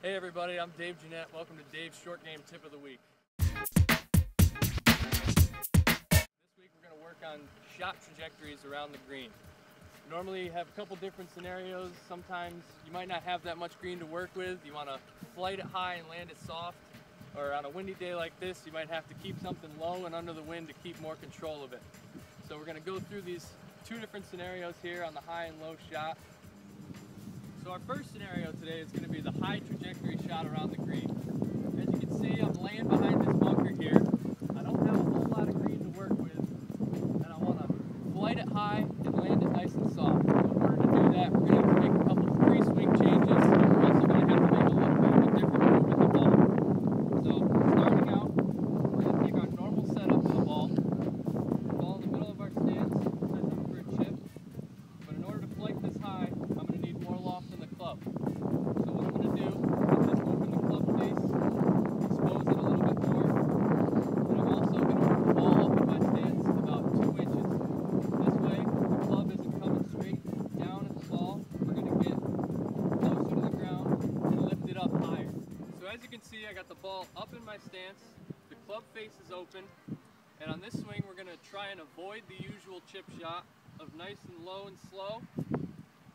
Hey everybody, I'm Dave Jeanette. Welcome to Dave's Short Game Tip of the Week. This week we're going to work on shot trajectories around the green. Normally you have a couple different scenarios. Sometimes you might not have that much green to work with. You want to flight it high and land it soft. Or on a windy day like this, you might have to keep something low and under the wind to keep more control of it. So we're going to go through these two different scenarios here on the high and low shot. So our first scenario today is going to be the high trajectory shot around the green. As you can see, I'm laying behind this bunker here. I don't have a whole lot of green to work with, and I want to flight it high and land it nice and soft. So in order to do that, we're going to have to make a couple pre-swing changes, and we're also going to have to make a little bit of a different move with the ball. So starting out, we're going to take our normal setup for the ball. Ball in the middle of our stance, set up for a chip. But in order to flight this high, I'm going to need more loft in the club. So what I'm going to do is just open the club face, expose it a little bit more, and I'm also going to put the ball up in my stance about 2 inches. This way, the club isn't coming straight down at the ball. We're going to get closer to the ground and lift it up higher. So as you can see, I got the ball up in my stance, the club face is open, and on this swing we're going to try and avoid the usual chip shot of nice and low and slow.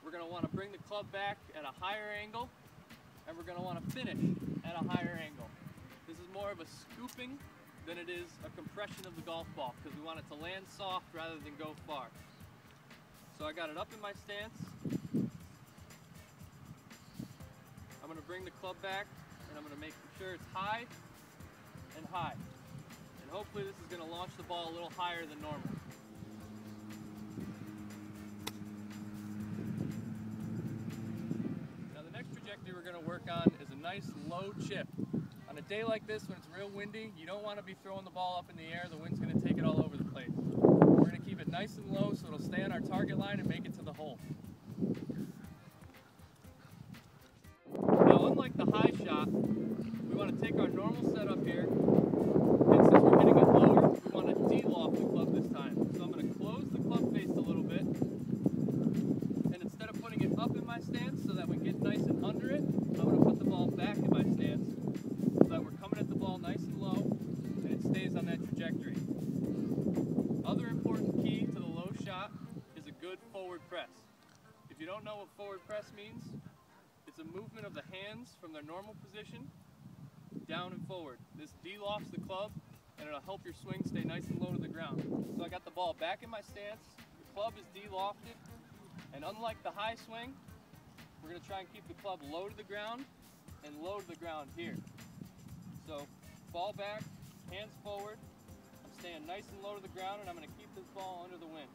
We're going to want to bring the club back at a higher angle, and we're going to want to finish at a higher angle. This is more of a scooping than it is a compression of the golf ball, because we want it to land soft rather than go far. So I got it up in my stance. I'm going to bring the club back, and I'm going to make sure it's high and high. And hopefully this is going to launch the ball a little higher than normal. We're going to work on is a nice low chip. On a day like this when it's real windy, you don't want to be throwing the ball up in the air. The wind's going to take it all over the place. We're going to keep it nice and low so it'll stay on our target line and make it to the hole. Now, unlike the high shot, we want to take our normal setup here, and since we're hitting it lower, we want to de-loft the club this time. So I'm going to close the club face a little bit, and instead of putting it up in my stance so that we get nice and under it, I'm going to put the ball back in my stance so that we're coming at the ball nice and low and it stays on that trajectory. Other important key to the low shot is a good forward press. If you don't know what forward press means, it's a movement of the hands from their normal position down and forward. This de-lofts the club and it'll help your swing stay nice and low to the ground. So I got the ball back in my stance, the club is de-lofted, and unlike the high swing, we're going to try and keep the club low to the ground and low to the ground here. So ball back, hands forward, I'm staying nice and low to the ground, and I'm going to keep this ball under the wind.